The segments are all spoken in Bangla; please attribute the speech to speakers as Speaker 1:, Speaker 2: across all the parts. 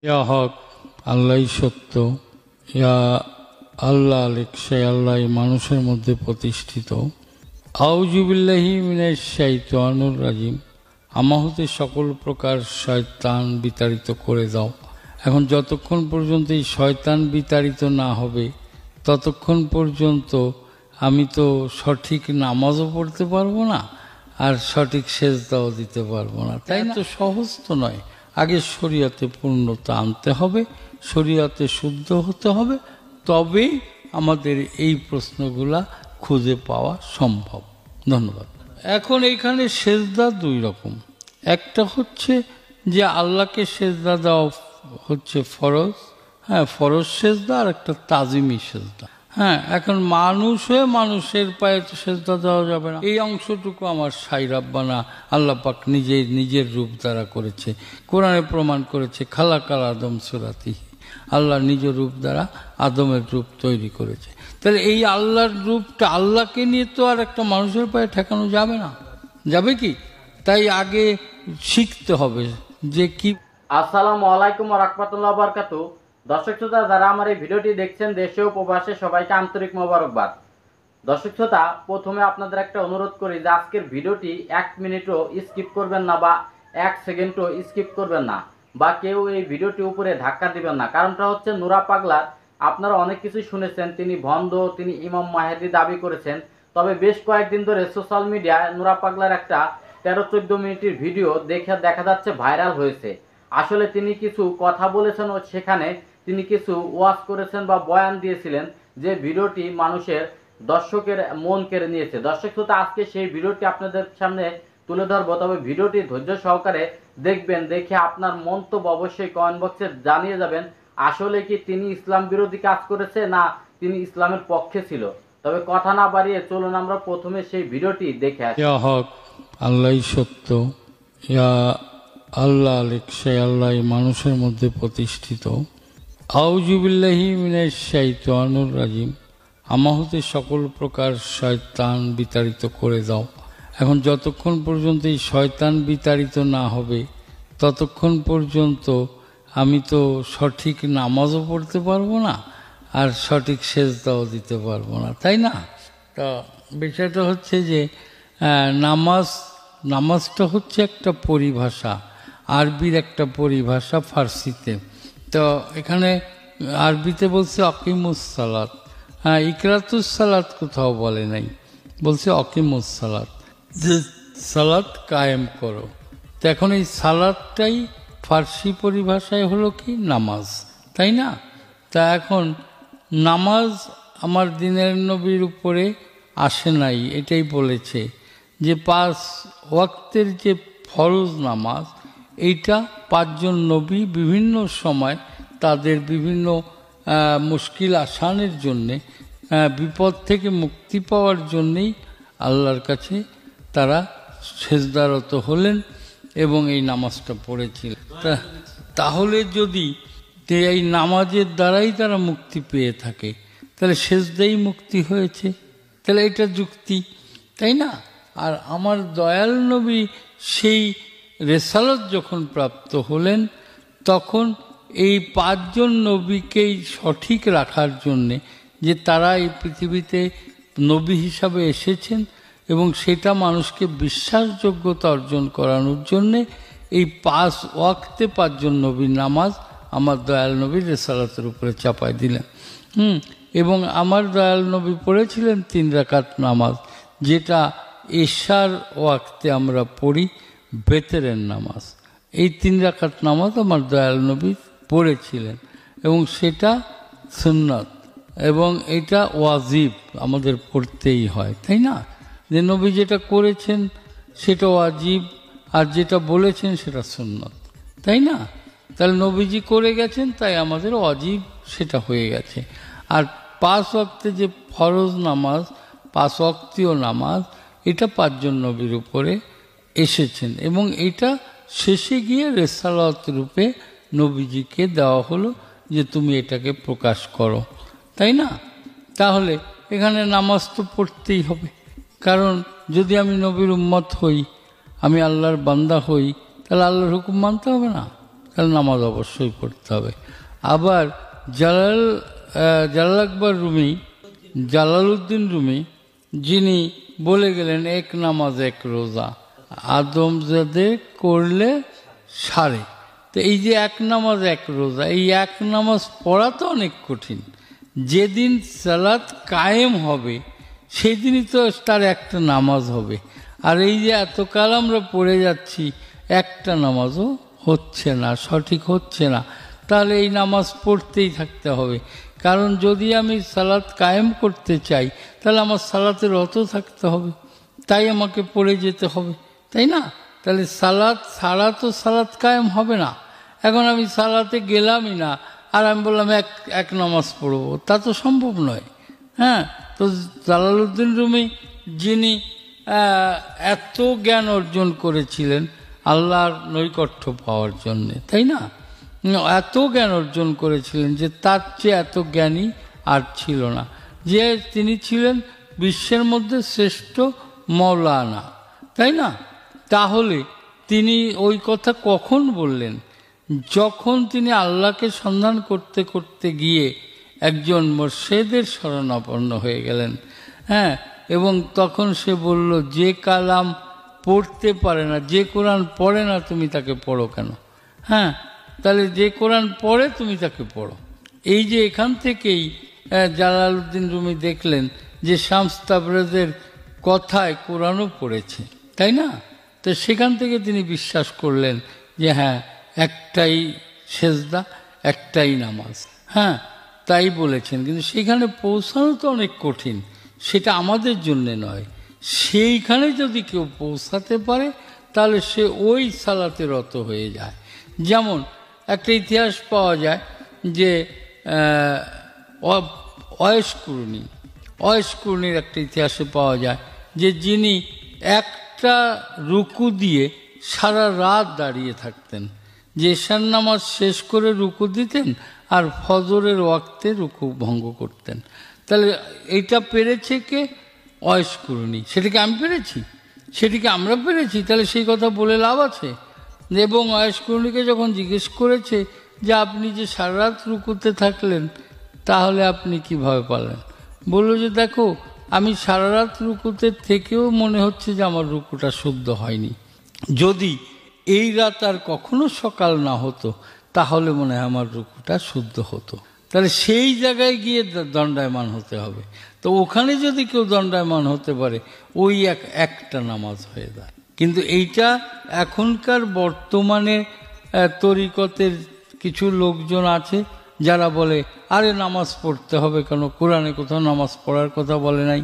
Speaker 1: ইয়া হক আল্লাহ সত্য, ইয়া আল্লাহ আলেক, সে আল্লাহ মানুষের মধ্যে প্রতিষ্ঠিত। আউযু বিল্লাহি মিনাশ শাইতানির রাজিম। আমা হতে সকল প্রকার শয়তান বিতাড়িত করে দাও। এখন যতক্ষণ পর্যন্ত এই শয়তান বিতাড়িত না হবে ততক্ষণ পর্যন্ত আমি তো সঠিক নামাজও পড়তে পারবো না, আর সঠিক সেজদাও দিতে পারবো না। তাই তো সহজ তো নয়। আগে শরীয়তে পূর্ণতা আনতে হবে, শরীয়তে শুদ্ধ হতে হবে, তবেই আমাদের এই প্রশ্নগুলা খুঁজে পাওয়া সম্ভব। ধন্যবাদ। এখন এইখানে সেজদা দুই রকম। একটা হচ্ছে যে আল্লাহকে সেজদা দেওয়া হচ্ছে ফরজ, ফরজ সেজদা, আর একটা তাজিমি সেজদা। এখন মানুষ হয়ে মানুষের পায়ে তো সেজদা দেওয়া যাবে না। এই অংশটুকু আমার সাই রাব্বানা আল্লাহ পাক নিজের রূপ দ্বারা করেছে। কোরআনে প্রমাণ করেছে খালাকাল আদম সূরাতি, আল্লাহ নিজ রূপ দ্বারা আদমের রূপ তৈরি করেছে। তাহলে এই আল্লাহর রূপটা, আল্লাহকে নিয়ে তো আর একটা মানুষের পায়ে ঠেকানো যাবে না, যাবে কি? তাই আগে শিখতে হবে যে কি।
Speaker 2: আসসালামু আলাইকুম ওয়া রাহমাতুল্লাহি ওয়া বারাকাতুহু। দর্শক শ্রোতা, যারা আমার এই ভিডিওটি দেখছেন দেশে ও প্রবাসে, সবাইকে আন্তরিক মোবারকবাদ। দর্শক শ্রোতা, প্রথমে আপনাদের একটা অনুরোধ করি যে আজকের ভিডিওটি 1 মিনিটও স্কিপ করবেন না, বা 1 সেকেন্ডও স্কিপ করবেন না, বা কেউ এই ভিডিওটি উপরে ধাক্কা দিবেন না। কারণটা হচ্ছে নুরা পাগলা, আপনারা অনেক কিছু শুনেছেন, তিনি ভণ্ড, তিনি ইমাম মাহেদি দাবি করেছেন। তবে বেশ কয়েকদিন ধরে সোশ্যাল মিডিয়ায় নুরা পাগলার একটা 13-14 মিনিটের ভিডিও দেখা যাচ্ছে ভাইরাল হয়েছে। আসলে তিনি কিছু কথা বলেছেন ও সেখানে তিনি কিছু ওয়াজ করেছেন বা বয়ান দিয়েছিলেন, যে ভিডিওটি মানুষের, দর্শকের মন কেড়ে নিয়েছে। দর্শক শ্রোতা, আজকে সেই ভিডিওটি আপনাদের সামনে তুলে ধরবো। তবে ভিডিওটি ধৈর্য সহকারে দেখবেন, দেখে আপনার মন্তব্য অবশ্যই কমেন্ট বক্সে জানিয়ে যাবেন। আসলে কি তিনি ইসলাম বিরোধী কাজ করেছে, না তিনি ইসলামের পক্ষে ছিল? তবে কথা না বাড়িয়ে চলুন আমরা প্রথমে সেই ভিডিওটি দেখে আসি।
Speaker 1: ইয়া হক আল্লাহ সত্য, ইয়া আল্লাহ আলেক, সে আল্লাহ মানুষের মধ্যে প্রতিষ্ঠিত। আউযু বিল্লাহি মিনাশ শাইতানির রাজিম। আমা হতে সকল প্রকার শয়তান বিতাড়িত করে দাও। এখন যতক্ষণ পর্যন্ত এই শয়তান বিতাড়িত না হবে ততক্ষণ পর্যন্ত আমি তো সঠিক নামাজও পড়তে পারবো না, আর সঠিক সেজদাও দিতে পারবো না, তাই না? তো বিষয়টা হচ্ছে যে নামাজটা হচ্ছে একটা পরিভাষা, আরবির একটা পরিভাষা ফার্সিতে। তো এখানে আরবিতে বলছে অকিমুস সালাত, ইকরাতুস সালাত কোথাও বলে নাই, বলছে অকিমুস সালাত, যে সালাত কায়েম করো। তো এখন এই সালাতটাই ফার্সি পরিভাষায় হলো কি নামাজ, তাই না? তা এখন নামাজ আমার দিনের নবীর উপরে আসে নাই, এটাই বলেছে যে 5 ওয়াক্তের যে ফরজ নামাজ, এইটা 5 জন নবী বিভিন্ন সময় তাদের বিভিন্ন মুশকিল আসানের জন্যে, বিপদ থেকে মুক্তি পাওয়ার জন্যেই আল্লাহর কাছে তারা সেজদারত হলেন এবং এই নামাজটা পড়েছিলেন। তাহলে যদি এই নামাজের দ্বারাই তারা মুক্তি পেয়ে থাকে, তাহলে সেজদাই মুক্তি হয়েছে, তাহলে এটা যুক্তি, তাই না? আর আমার দয়াল নবী সেই রেসালত যখন প্রাপ্ত হলেন, তখন এই 5 জন নবীকেই সঠিক রাখার জন্যে, যে তারা এই পৃথিবীতে নবী হিসাবে এসেছেন এবং সেটা মানুষকে বিশ্বাসযোগ্যতা অর্জন করানোর জন্যে এই 5 ওয়াক্তে 5 জন নবীর নামাজ আমার দয়াল নবীর রেসালাতের উপরে চাপায় দিলেন। এবং আমার দয়াল নবী পড়েছিলেন 3 রাকাত নামাজ, যেটা এশার ওয়াক্তে আমরা পড়ি বেতেরের নামাজ। এই 3 রাকাত নামাজ আমার দয়াল নবী পড়েছিলেন এবং সেটা সুন্নাত, এবং এটা ওয়াজিব, আমাদের পড়তেই হয়, তাই না? যে নবী যেটা করেছেন সেটা ওয়াজিব, আর যেটা বলেছেন সেটা সুন্নাত, তাই না? তাহলে নবীজি করে গেছেন, তাই আমাদের ওয়াজিব সেটা হয়ে গেছে। আর 5 ওয়াক্তে যে ফরজ নামাজ, 5 ওয়াক্তীয় নামাজ, এটা 5 জন নবীর উপরে এসেছেন এবং এটা শেষে গিয়ে রেসালত রূপে নবীজিকে দেওয়া হলো যে তুমি এটাকে প্রকাশ করো, তাই না? তাহলে এখানে নামাজ তো পড়তেই হবে, কারণ যদি আমি নবীর উম্মত হই, আমি আল্লাহর বান্দা হই, তাহলে আল্লাহর হুকুম মানতে হবে না? তাহলে নামাজ অবশ্যই পড়তে হবে। আবার জালাল আকবর রুমি, জালালউদ্দিন রুমি, যিনি বলে গেলেন এক নামাজ এক রোজা আদমজাদে করলে সারে। তো এই যে এক নামাজ এক রোজা, এই এক নামাজ পড়া তো অনেক কঠিন। যেদিন সালাত কায়েম হবে সেই দিনই তো তার একটা নামাজ হবে। আর এই যে এতকাল আমরা পড়ে যাচ্ছি, একটা নামাজও হচ্ছে না, সঠিক হচ্ছে না। তাহলে এই নামাজ পড়তেই থাকতে হবে। কারণ যদি আমি সালাত কায়েম করতে চাই তাহলে আমার সালাতে রত থাকতে হবে, তাই আমাকে পড়ে যেতে হবে, তাই না? তাহলে সালাত ছাড়া তো সালাত কায়েম হবে না। এখন আমি সালাতে গেলামই না, আর আমি বললাম এক নামাজ পড়বো, তা তো সম্ভব নয়। হ্যাঁ, তো জালালউদ্দিন রুমি যিনি এত জ্ঞান অর্জন করেছিলেন আল্লাহর নৈকট্য পাওয়ার জন্যে, তাই না? এত জ্ঞান অর্জন করেছিলেন যে তার চেয়ে এত জ্ঞানী আর ছিল না। যে তিনি ছিলেন বিশ্বের মধ্যে শ্রেষ্ঠ মৌলানা, তাই না? তাহলে তিনি ওই কথা কখন বললেন? যখন তিনি আল্লাহকে সন্ধান করতে করতে গিয়ে একজন মুর্শিদের শরণাপন্ন হয়ে গেলেন। হ্যাঁ, এবং তখন সে বলল, যে কালাম পড়তে পারে না, যে কোরআন পড়ে না, তুমি তাকে পড়ো কেন? হ্যাঁ, তাহলে যে কোরআন পড়ে তুমি তাকে পড়ো। এই যে এখান থেকেই জালালউদ্দিন রুমি দেখলেন যে শামস তাবরেজের কথায় কোরআনও পড়েছে, তাই না? তো সেখান থেকে তিনি বিশ্বাস করলেন যে হ্যাঁ, একটাই সেজদা, একটাই নামাজ। হ্যাঁ, তাই বলেছেন। কিন্তু সেখানে পৌঁছানো তো অনেক কঠিন, সেটা আমাদের জন্যে নয়। সেইখানে যদি কেউ পৌঁছাতে পারে তাহলে সে ওই সালাতে রত হয়ে যায়। যেমন একটা ইতিহাস পাওয়া যায় যে অয়েশকুরনির একটা ইতিহাসে পাওয়া যায় যে যিনি একটা রুকু দিয়ে সারা রাত দাঁড়িয়ে থাকতেন, যে এশার নামাজ শেষ করে রুকু দিতেন আর ফজরের ওয়াক্তে রুকু ভঙ্গ করতেন। তাহলে এইটা পেরেছে কে? অয়েশকুরনি। সেটাকে আমি পেরেছি? সেটিকে আমরা পেরেছি? তাহলে সেই কথা বলে লাভ আছে? এবং অয়েশকুরনিকে যখন জিজ্ঞেস করেছে যে আপনি যে সারা রাত রুকুতে থাকলেন, তাহলে আপনি কিভাবে পারলেন? বলল যে দেখো, আমি সারা রাত রুকুতে থেকেও মনে হচ্ছে যে আমার রুকুটা শুদ্ধ হয়নি। যদি এই রাত আর কখনো সকাল না হতো তাহলে মনে হয় আমার রুকুটা শুদ্ধ হতো। তাহলে সেই জায়গায় গিয়ে দণ্ডায়মান হতে হবে। তো ওখানে যদি কেউ দণ্ডায়মান হতে পারে, ওই একটা নামাজ হয়ে যায়। কিন্তু এইটা এখনকার বর্তমানে তরিকতের কিছু লোকজন আছে যারা বলে, আরে নামাজ পড়তে হবে কেন? কোরআনে কোথাও নামাজ পড়ার কথা বলে নাই,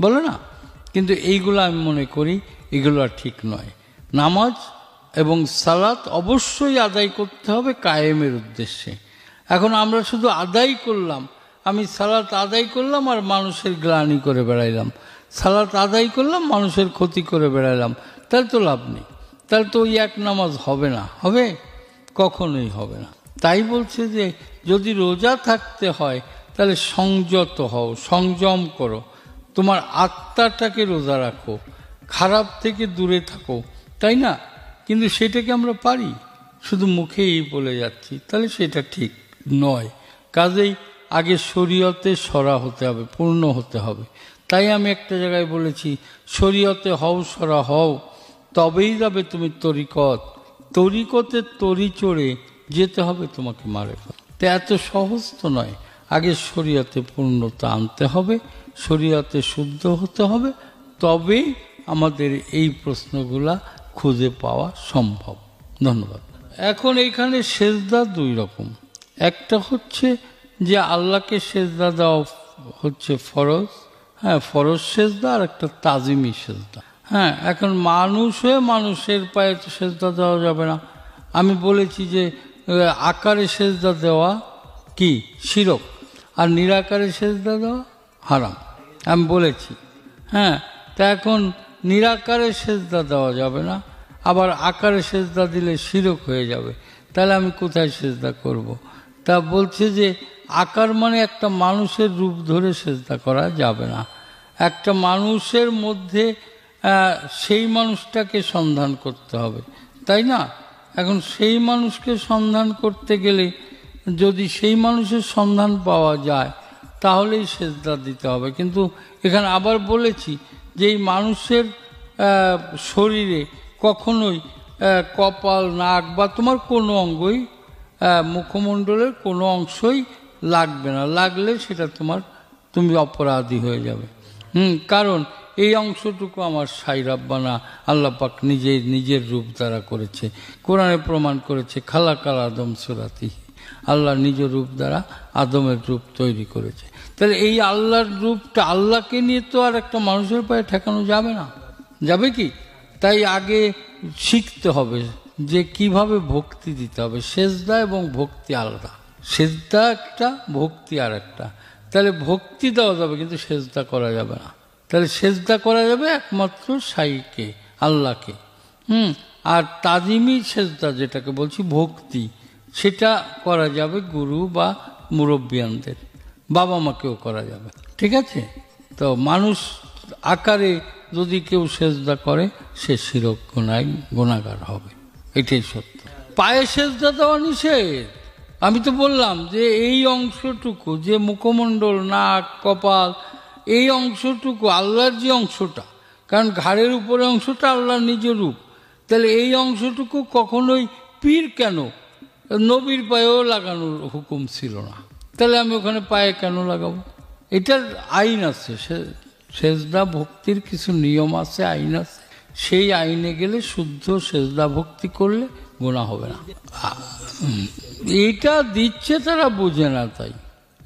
Speaker 1: বলে না? কিন্তু এইগুলো আমি মনে করি এগুলো আর ঠিক নয়। নামাজ এবং সালাত অবশ্যই আদায় করতে হবে কায়েমের উদ্দেশ্যে। এখন আমরা শুধু আদায় করলাম, আমি সালাত আদায় করলাম আর মানুষের গ্লানি করে বেড়াইলাম, সালাত আদায় করলাম মানুষের ক্ষতি করে বেড়াইলাম, তাহলে তো লাভ নেই। তাহলে তো ওই এক নামাজ হবে না। হবে? কখনোই হবে না। তাই বলছে যে যদি রোজা থাকতে হয় তাহলে সংযত হও, সংযম করো, তোমার আত্মাটাকে রোজা রাখো, খারাপ থেকে দূরে থাকো, তাই না? কিন্তু সেটাকে আমরা পারি? শুধু মুখেই বলে যাচ্ছি, তাহলে সেটা ঠিক নয়। কাজেই আগে শরীয়তে সরা হতে হবে, পূর্ণ হতে হবে। তাই আমি একটা জায়গায় বলেছি, শরীয়তে হও, সরা হও, তবেই যাবে তুমি তরিকত। তরিকতে তরি চড়ে যেতে হবে তোমাকে মারেফত। তো এত সহজ তো নয়। আগে শরীয়তে পূর্ণতা আনতে হবে, শরীয়তে শুদ্ধ হতে হবে, তবেই আমাদের এই প্রশ্নগুলা খুঁজে পাওয়া সম্ভব। ধন্যবাদ। এখন এইখানে সেজদা দুই রকম। একটা হচ্ছে যে আল্লাহকে সেজদা দেওয়া হচ্ছে ফরজ, হ্যাঁ, ফরজ সেজদা, আর একটা তাজিমি সেজদা। হ্যাঁ, এখন মানুষ হয়ে মানুষের পায়ে তো সেজদা দেওয়া যাবে না। আমি বলেছি যে আকারে সেজদা দেওয়া কি শিরক, আর নিরাকারে সেজদা দেওয়া হারাম, আমি বলেছি। হ্যাঁ, তা এখন নিরাকারে সেজদা দেওয়া যাবে না, আবার আকারে সেজদা দিলে শিরক হয়ে যাবে। তাহলে আমি কোথায় সেজদা করব? তা বলছে যে আকার মানে একটা মানুষের রূপ ধরে সেজদা করা যাবে না। একটা মানুষের মধ্যে সেই মানুষটাকে সন্ধান করতে হবে, তাই না? এখন সেই মানুষকে সন্ধান করতে গেলে যদি সেই মানুষের সন্ধান পাওয়া যায় তাহলেই সেজদা দিতে হবে। কিন্তু এখানে আবার বলেছি যে এই মানুষের শরীরে কখনোই কপাল, নাক বা তোমার কোনো অঙ্গই, মুখমণ্ডলের কোনো অংশই লাগবে না। লাগলে সেটা তুমি অপরাধী হয়ে যাবে। কারণ এই অংশটুকু আমার সাই রাব্বানা আল্লাহ পাক নিজের রূপ দ্বারা করেছে। কোরআনে প্রমাণ করেছে খালাকাল আদম সূরাতি, আল্লাহ নিজ রূপ দ্বারা আদমের রূপ তৈরি করেছে। তাহলে এই আল্লাহর রূপটা, আল্লাহকে নিয়ে তো আর একটা মানুষের পায়ে ঠেকানো যাবে না, যাবে কি? তাই আগে শিখতে হবে যে কিভাবে ভক্তি দিতে হবে। সেজদা এবং ভক্তি আলাদা, সেজদা একটা, ভক্তি আর একটা। তাহলে ভক্তি দেওয়া যাবে কিন্তু সেজদা করা যাবে না। তাহলে সেজদা করা যাবে একমাত্র সাইকে, আল্লাহকে। আর তাজিমি সেজদা যেটাকে বলছি ভক্তি, সেটা করা যাবে গুরু বা মুরব্বিয়ানদের, বাবা মাকেও করা যাবে। ঠিক আছে? তো মানুষ আকারে যদি কেউ সেজদা করে সে শিরক গুনাহগার হবে, এটাই সত্য। পায়ে সেজদা দেওয়া নিষেধ। আমি তো বললাম যে এই অংশটুকু, যে মুখমণ্ডল, নাক, কপাল, এই অংশটুকু আল্লাহর যে অংশটা, কারণ ঘাড়ের উপরে অংশটা আল্লাহর নিজ রূপ, তাহলে এই অংশটুকু কখনোই পীর কেন নবীর পায়েও লাগানোর হুকুম ছিল না, তাহলে আমি ওখানে পায়ে কেন লাগাবো? এটার আইন আছে, সেজদা ভক্তির কিছু নিয়ম আছে, আইন আছে। সেই আইনে গেলে শুদ্ধ সেজদা ভক্তি করলে গুনাহ হবে না। এইটা দিচ্ছে তারা বোঝে না তাই।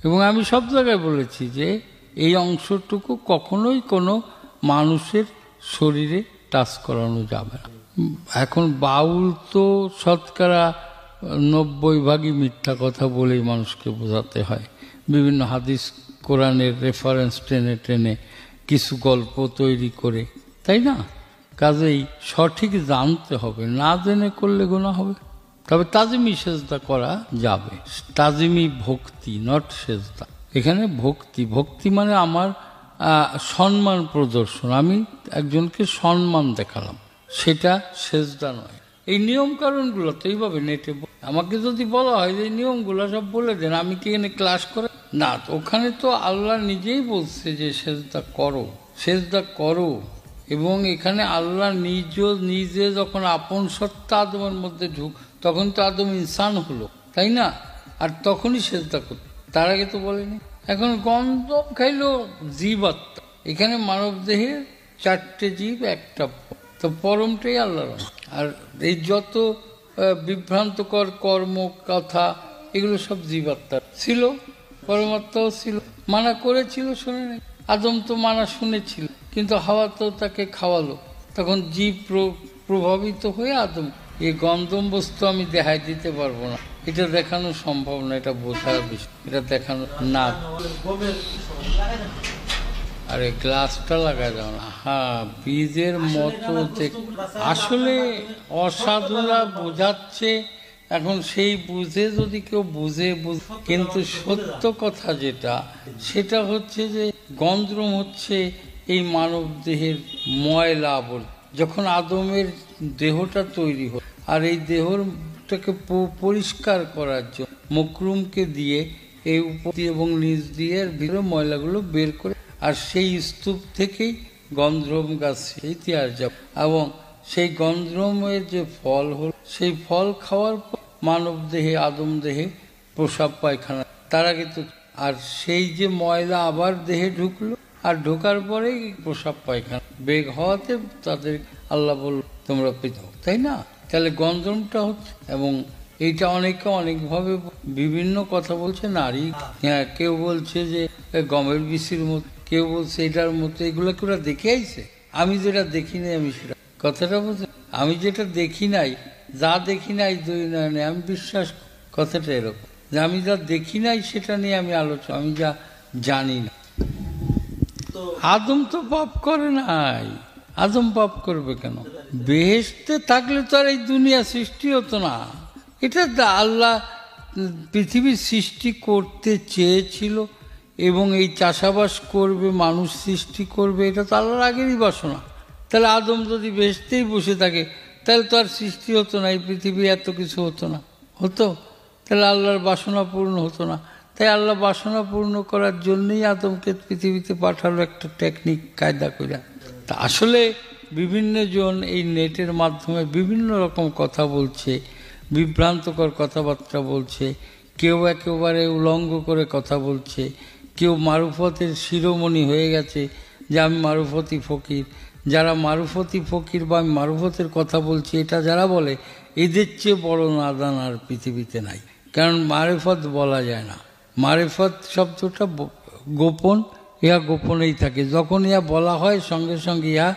Speaker 1: এবং আমি সব জায়গায় বলেছি যে এই অংশটুকু কখনোই কোনো মানুষের শরীরে টাচ করানো যাবে না। এখন বাউল তো শতকরা 90% মিথ্যা কথা বলেই মানুষকে বোঝাতে হয়। বিভিন্ন হাদিস কোরআনের রেফারেন্স টেনে টেনে কিছু গল্প তৈরি করে, তাই না? কাজেই সঠিক জানতে হবে, না জেনে করলে গুনাহ হবে। তবে তাজিমি সেজদা করা যাবে, তাজিমি ভক্তি, নট সেজদা। এখানে ভক্তি, ভক্তি মানে আমার সম্মান প্রদর্শন, আমি একজনকে সম্মান দেখালাম, সেটা সেজদা নয়। এই নিয়ম কারণগুলো তো এইভাবে নেটে আমাকে যদি বলা হয় যে নিয়মগুলো সব বলে দেন, আমি কি এখানে ক্লাস করে না, ওখানে তো আল্লাহ নিজেই বলছে যে সেজদা করো, সেজদা করো। এবং এখানে আল্লাহ নিজে যখন আপন সত্তা আদমের মধ্যে তখন তো আদম ইনসান হলো, তাই না? আর তখনই সেজদা করত, তার আগে তো বলেনি। এখন গন্ধম খাইলো জীবাত্মা, এখানে মানব দেহের 4টে জীব, একটা তো পরমটাই আল্লাহর। আর এই যত বিভ্রান্তকর কর্ম কথা এগুলো সব জীবাত্মা ছিল, পরমাত্মাও ছিল, মানা করেছিল, শুনে নেই। আদম তো মানা শুনেছিল, কিন্তু হাওয়া তো তাকে খাওয়ালো, তখন জীব প্রভাবিত হয়ে আদম। এই গন্ধম বস্তু আমি দেখাই দিতে পারবো না, এটা দেখানো সম্ভব না, এটা বোঝার বিষয়, এটা দেখানো না। আরে গ্লাসটা লাগা যাও না। হ্যাঁ, বীজের মতো আসলে অসাধুরা বোঝাচ্ছে। এখন সেই বুঝে যদি কেউ বুঝে, কিন্তু সত্য কথা যেটা, সেটা হচ্ছে যে গন্ধ্রম হচ্ছে এই মানব দেহের ময়লা আবর্জনা। যখন আদমের দেহটা তৈরি হয়, আর এই দেহটাকে পরিষ্কার করার জন্য মকরুমকে দিয়ে এই উপর এবং নিচ দিয়ে ভিতরে ময়লাগুলো বের করে, আর সেই স্তূপ থেকেই গন্ধ্রম গাছ ইতিহাস যাব, এবং সেই গন্ধ্রমের যে ফল হল, সেই ফল খাওয়ার পর মানব দেহে, আদম দেহে প্রসাব পায়খানা, তার আগে তো, আর সেই যে ময়লা আবার দেহে ঢুকলো, আর ঢোকার পরেই প্রসাব পায়খানা বেগ হওয়াতে তাদের আল্লাহ বলল তোমরা পেতে, তাই না? তাহলে গন্ধ্রমটা হচ্ছে, এবং এইটা অনেকে অনেকভাবে বিভিন্ন কথা বলছে। নারী, হ্যাঁ, কেউ বলছে যে গমের বিচির মতো, কেউ বলছে এটার মতো। এগুলো কি ওরা দেখে আইছে? আমি যেটা দেখি নাই আমি সেটা কথাটা বলছি, আমি যেটা দেখি নাই, যা দেখি নাই দুই নয়নে আমি বিশ্বাস, কথাটা এরকম যে আমি যা দেখি নাই সেটা নিয়ে আমি আলোচনা, আমি যা জানি না। আদম তো পাপ করে নাই, আদম পাপ করবে কেন? বেহেশতে থাকলে তো আর এই দুনিয়া সৃষ্টি হতো না। এটা আল্লাহ পৃথিবীর সৃষ্টি করতে চেয়েছিল, এবং এই চাষাবাস করবে, মানুষ সৃষ্টি করবে, এটা তো আল্লাহর আগেরই বাসনা। তাহলে আদম যদি বেহেশতেই বসে থাকে, তাহলে তো আর সৃষ্টি হতো না, এই পৃথিবী এত কিছু হতো না। হতো তাহলে আল্লাহর বাসনা পূর্ণ হতো না। তাই আল্লাহ বাসনা পূর্ণ করার জন্যই আদমকে পৃথিবীতে পাঠালো একটা টেকনিক কায়দা করে। তা আসলে বিভিন্ন জন এই নেটের মাধ্যমে বিভিন্ন রকম কথা বলছে, বিভ্রান্তকর কথাবার্তা বলছে, কেউ একেবারে উলঙ্গ করে কথা বলছে, কেউ মারুফতের শিরোমণি হয়ে গেছে যে আমি মারুফতি ফকির। যারা মারুফতি ফকির বা আমি মারুফতের কথা বলছি এটা যারা বলে, এদের চেয়ে বড় নাদান আর পৃথিবীতে নাই। কারণ মারেফত বলা যায় না, মারেফত শব্দটা গোপন, ইহা গোপনেই থাকে। যখন ইহা বলা হয় সঙ্গে সঙ্গে ইহা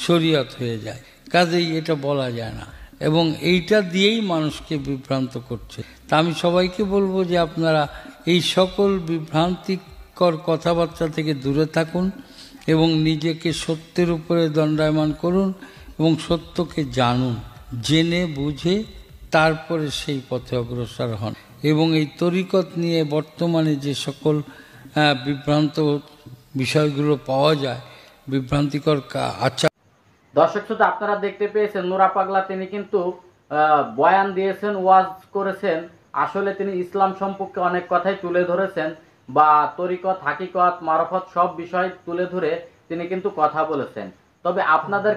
Speaker 1: শরীয়ত হয়ে যায়, কাজেই এটা বলা যায় না, এবং এইটা দিয়েই মানুষকে বিভ্রান্ত করছে। তা আমি সবাইকে বলবো যে আপনারা এই সকল বিভ্রান্তিকর কথাবার্তা থেকে দূরে থাকুন এবং নিজেকে সত্যের উপরে দণ্ডায়মান করুন এবং সত্যকে জানুন, জেনে বুঝে তারপরে সেই পথে অগ্রসর হন। এবং এই তরিকত নিয়ে বর্তমানে যে সকল বিভ্রান্ত বিষয়গুলো পাওয়া যায়, বিভ্রান্তিকর আচার।
Speaker 2: দর্শক শ্রোতা, আপনারা দেখতে পেয়েছেন নুরা পাগলা তিনি কিন্তু বয়ান দিয়েছেন, ওয়াজ করেছেন। আসলে তিনি ইসলাম সম্পর্কে অনেক কথাই তুলে ধরেছেন, বা তরিকত, হাকিকত, মারফত সব বিষয় তুলে ধরে তিনি কিন্তু কথা বলেছেন। তবে আপনাদের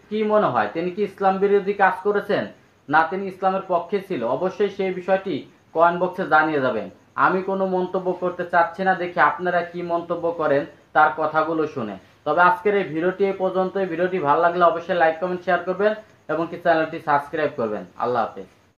Speaker 2: কি মনে হয়, তিনি কি ইসলাম বিরোধী কাজ করেছেন না তিনি ইসলামের পক্ষে ছিল? অবশ্যই সেই বিষয়টি কমেন্ট বক্সে জানিয়ে যাবেন। আমি কোনো মন্তব্য করতে চাচ্ছি না, দেখি আপনারা কি মন্তব্য করেন তার কথাগুলো শুনে। তবে আজকের এই ভিডিওটি এই পর্যন্ত। ভিডিওটি ভালো লাগলে অবশ্যই লাইক, কমেন্ট, শেয়ার করবেন এবং কি চ্যানেলটি সাবস্ক্রাইব করবেন। আল্লাহ হাফেজ।